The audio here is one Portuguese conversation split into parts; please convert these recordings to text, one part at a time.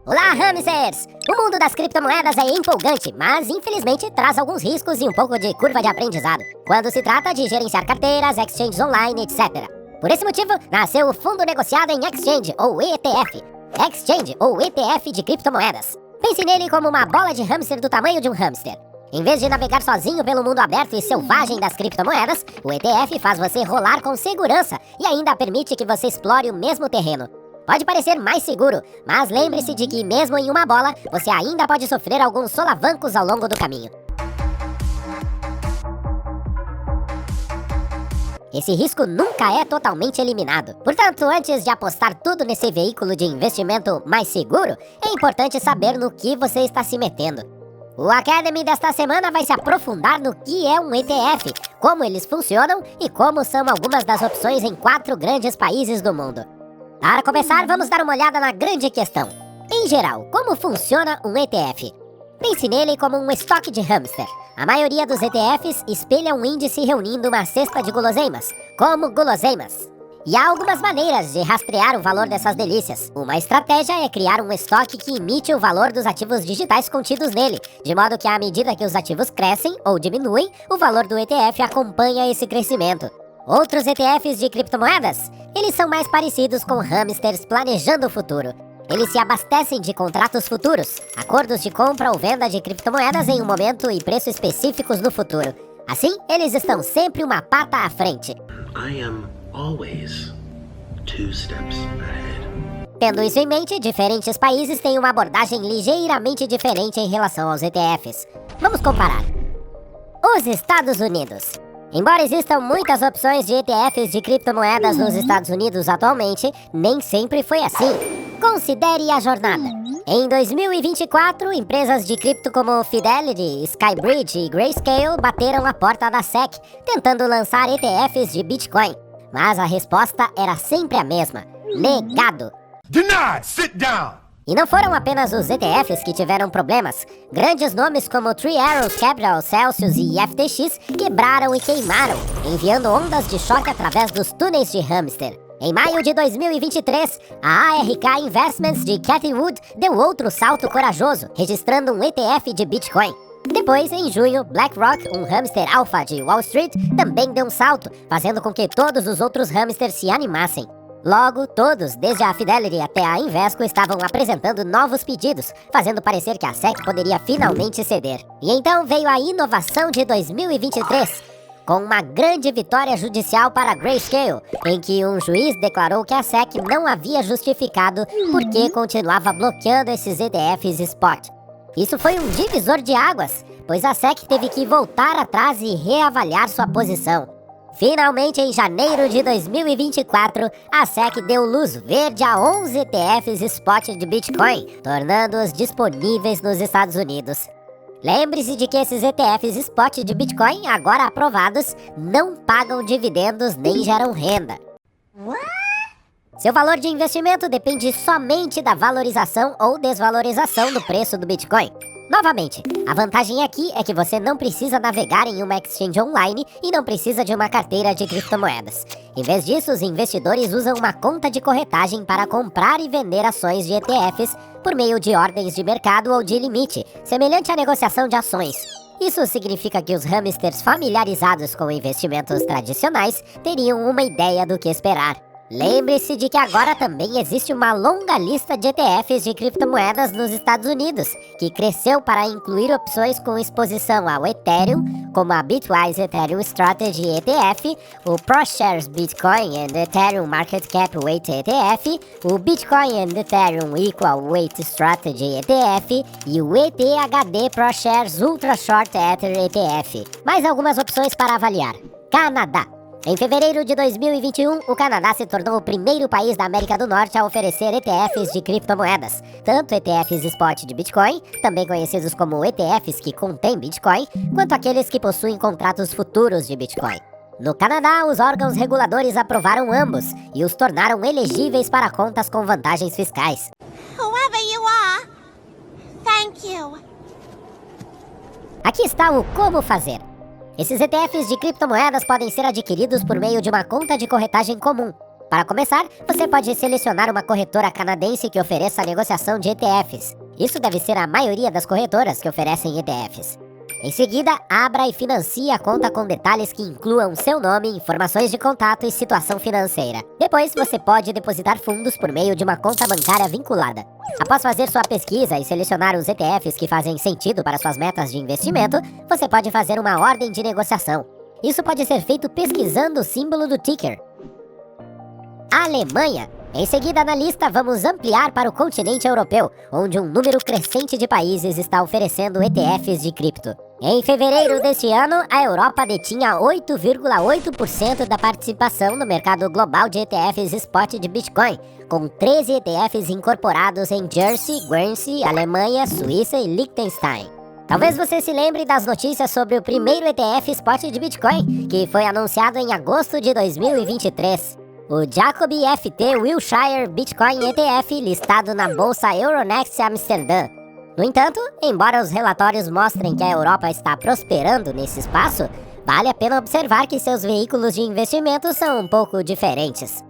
Olá, hamsters! O mundo das criptomoedas é empolgante, mas infelizmente traz alguns riscos e um pouco de curva de aprendizado, quando se trata de gerenciar carteiras, exchanges online, etc. Por esse motivo, nasceu o Fundo Negociado em Exchange, ou ETF. Exchange, ou ETF de criptomoedas. Pense nele como uma bola de hamster do tamanho de um hamster. Em vez de navegar sozinho pelo mundo aberto e selvagem das criptomoedas, o ETF faz você rolar com segurança e ainda permite que você explore o mesmo terreno. Pode parecer mais seguro, mas lembre-se de que mesmo em uma bola, você ainda pode sofrer alguns solavancos ao longo do caminho. Esse risco nunca é totalmente eliminado. Portanto, antes de apostar tudo nesse veículo de investimento mais seguro, é importante saber no que você está se metendo. O Academy desta semana vai se aprofundar no que é um ETF, como eles funcionam e como são algumas das opções em 4 grandes países do mundo. Para começar, vamos dar uma olhada na grande questão. Em geral, como funciona um ETF? Pense nele como um estoque de hamster. A maioria dos ETFs espelha um índice reunindo uma cesta de guloseimas, como guloseimas. E há algumas maneiras de rastrear o valor dessas delícias. Uma estratégia é criar um estoque que imite o valor dos ativos digitais contidos nele, de modo que à medida que os ativos crescem ou diminuem, o valor do ETF acompanha esse crescimento. Outros ETFs de criptomoedas? Eles são mais parecidos com hamsters planejando o futuro. Eles se abastecem de contratos futuros, acordos de compra ou venda de criptomoedas em um momento e preço específicos no futuro. Assim, eles estão sempre uma pata à frente. I am always 2 steps ahead. Tendo isso em mente, diferentes países têm uma abordagem ligeiramente diferente em relação aos ETFs. Vamos comparar. Os Estados Unidos. Embora existam muitas opções de ETFs de criptomoedas nos Estados Unidos atualmente, nem sempre foi assim. Considere a jornada. Em 2024, empresas de cripto como Fidelity, Skybridge e Grayscale bateram a porta da SEC, tentando lançar ETFs de Bitcoin. Mas a resposta era sempre a mesma: negado. Denied! Sit down! E não foram apenas os ETFs que tiveram problemas. Grandes nomes como Three Arrows Capital, Celsius e FTX quebraram e queimaram, enviando ondas de choque através dos túneis de hamster. Em maio de 2023, a ARK Investments de Cathie Wood deu outro salto corajoso, registrando um ETF de Bitcoin. Depois, em junho, BlackRock, um hamster alfa de Wall Street, também deu um salto, fazendo com que todos os outros hamsters se animassem. Logo, todos, desde a Fidelity até a Invesco, estavam apresentando novos pedidos, fazendo parecer que a SEC poderia finalmente ceder. E então veio a inovação de 2023, com uma grande vitória judicial para Grayscale, em que um juiz declarou que a SEC não havia justificado por que continuava bloqueando esses ETFs spot. Isso foi um divisor de águas, pois a SEC teve que voltar atrás e reavaliar sua posição. Finalmente, em janeiro de 2024, a SEC deu luz verde a 11 ETFs spot de Bitcoin, tornando-os disponíveis nos Estados Unidos. Lembre-se de que esses ETFs spot de Bitcoin, agora aprovados, não pagam dividendos nem geram renda. Seu valor de investimento depende somente da valorização ou desvalorização do preço do Bitcoin. Novamente, a vantagem aqui é que você não precisa navegar em uma exchange online e não precisa de uma carteira de criptomoedas. Em vez disso, os investidores usam uma conta de corretagem para comprar e vender ações de ETFs por meio de ordens de mercado ou de limite, semelhante à negociação de ações. Isso significa que os hamsters familiarizados com investimentos tradicionais teriam uma ideia do que esperar. Lembre-se de que agora também existe uma longa lista de ETFs de criptomoedas nos Estados Unidos, que cresceu para incluir opções com exposição ao Ethereum, como a Bitwise Ethereum Strategy ETF, o ProShares Bitcoin and Ethereum Market Cap Weight ETF, o Bitcoin and Ethereum Equal Weight Strategy ETF e o ETHD ProShares Ultra Short Ether ETF. Mais algumas opções para avaliar. Canadá. Em fevereiro de 2021, o Canadá se tornou o primeiro país da América do Norte a oferecer ETFs de criptomoedas, tanto ETFs spot de Bitcoin, também conhecidos como ETFs que contêm Bitcoin, quanto aqueles que possuem contratos futuros de Bitcoin. No Canadá, os órgãos reguladores aprovaram ambos e os tornaram elegíveis para contas com vantagens fiscais. Whoever you are, thank you. Aqui está o como fazer. Esses ETFs de criptomoedas podem ser adquiridos por meio de uma conta de corretagem comum. Para começar, você pode selecionar uma corretora canadense que ofereça a negociação de ETFs. Isso deve ser a maioria das corretoras que oferecem ETFs. Em seguida, abra e financie a conta com detalhes que incluam seu nome, informações de contato e situação financeira. Depois, você pode depositar fundos por meio de uma conta bancária vinculada. Após fazer sua pesquisa e selecionar os ETFs que fazem sentido para suas metas de investimento, você pode fazer uma ordem de negociação. Isso pode ser feito pesquisando o símbolo do ticker. Alemanha. Em seguida na lista, vamos ampliar para o continente europeu, onde um número crescente de países está oferecendo ETFs de cripto. Em fevereiro deste ano, a Europa detinha 8,8% da participação no mercado global de ETFs spot de Bitcoin, com 13 ETFs incorporados em Jersey, Guernsey, Alemanha, Suíça e Liechtenstein. Talvez você se lembre das notícias sobre o primeiro ETF spot de Bitcoin, que foi anunciado em agosto de 2023. O Jacob FT Wilshire Bitcoin ETF listado na bolsa Euronext Amsterdã. No entanto, embora os relatórios mostrem que a Europa está prosperando nesse espaço, vale a pena observar que seus veículos de investimento são um pouco diferentes.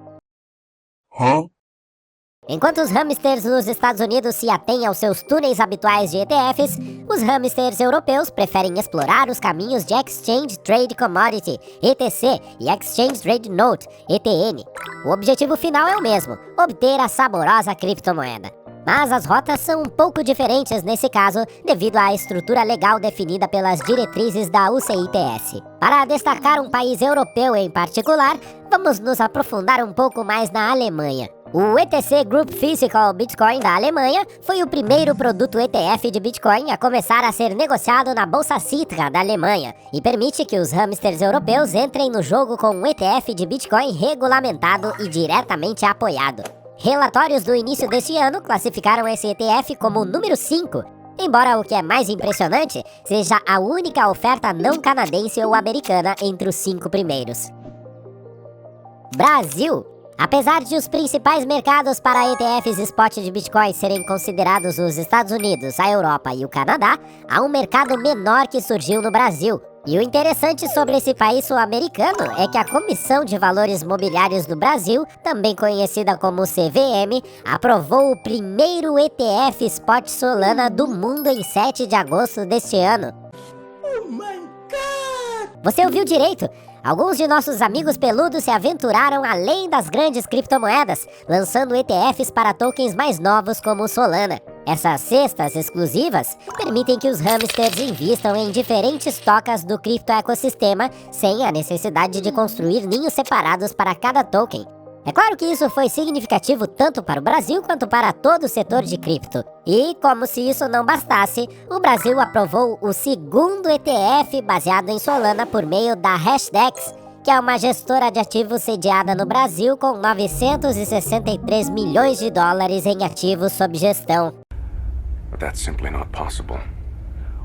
Enquanto os hamsters nos Estados Unidos se atêm aos seus túneis habituais de ETFs, os hamsters europeus preferem explorar os caminhos de Exchange Trade Commodity, ETC, e Exchange Trade Note, ETN. O objetivo final é o mesmo, obter a saborosa criptomoeda. Mas as rotas são um pouco diferentes nesse caso, devido à estrutura legal definida pelas diretrizes da UCITS. Para destacar um país europeu em particular, vamos nos aprofundar um pouco mais na Alemanha. O ETC Group Physical Bitcoin da Alemanha foi o primeiro produto ETF de Bitcoin a começar a ser negociado na Bolsa Citra da Alemanha e permite que os hamsters europeus entrem no jogo com um ETF de Bitcoin regulamentado e diretamente apoiado. Relatórios do início deste ano classificaram esse ETF como o número 5, embora o que é mais impressionante seja a única oferta não canadense ou americana entre os 5 primeiros. Brasil. Apesar de os principais mercados para ETFs spot de Bitcoin serem considerados os Estados Unidos, a Europa e o Canadá, há um mercado menor que surgiu no Brasil. E o interessante sobre esse país sul-americano é que a Comissão de Valores Mobiliários do Brasil, também conhecida como CVM, aprovou o primeiro ETF Spot Solana do mundo em 7 de agosto deste ano. Oh my God! Você ouviu direito? Alguns de nossos amigos peludos se aventuraram além das grandes criptomoedas, lançando ETFs para tokens mais novos como o Solana. Essas cestas exclusivas permitem que os hamsters invistam em diferentes tocas do criptoecossistema sem a necessidade de construir ninhos separados para cada token. É claro que isso foi significativo tanto para o Brasil quanto para todo o setor de cripto. E, como se isso não bastasse, o Brasil aprovou o segundo ETF baseado em Solana por meio da Hashdex, que é uma gestora de ativos sediada no Brasil com 963 milhões de dólares em ativos sob gestão. But that's simply not possible.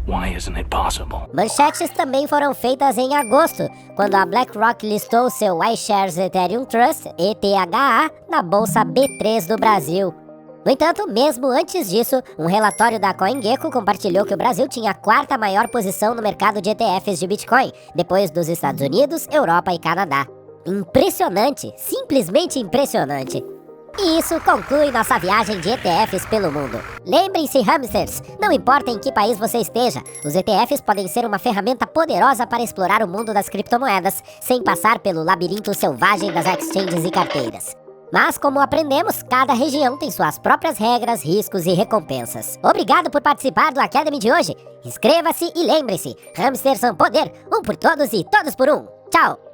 Why isn't it possible? Manchetes também foram feitas em agosto, quando a BlackRock listou seu iShares Ethereum Trust, ETHA, na bolsa B3 do Brasil. No entanto, mesmo antes disso, um relatório da CoinGecko compartilhou que o Brasil tinha a 4ª maior posição no mercado de ETFs de Bitcoin, depois dos Estados Unidos, Europa e Canadá. Impressionante, simplesmente impressionante. E isso conclui nossa viagem de ETFs pelo mundo. Lembrem-se, hamsters, não importa em que país você esteja, os ETFs podem ser uma ferramenta poderosa para explorar o mundo das criptomoedas, sem passar pelo labirinto selvagem das exchanges e carteiras. Mas, como aprendemos, cada região tem suas próprias regras, riscos e recompensas. Obrigado por participar do Academy de hoje. Inscreva-se e lembre-se, hamsters são poder, um por todos e todos por um. Tchau!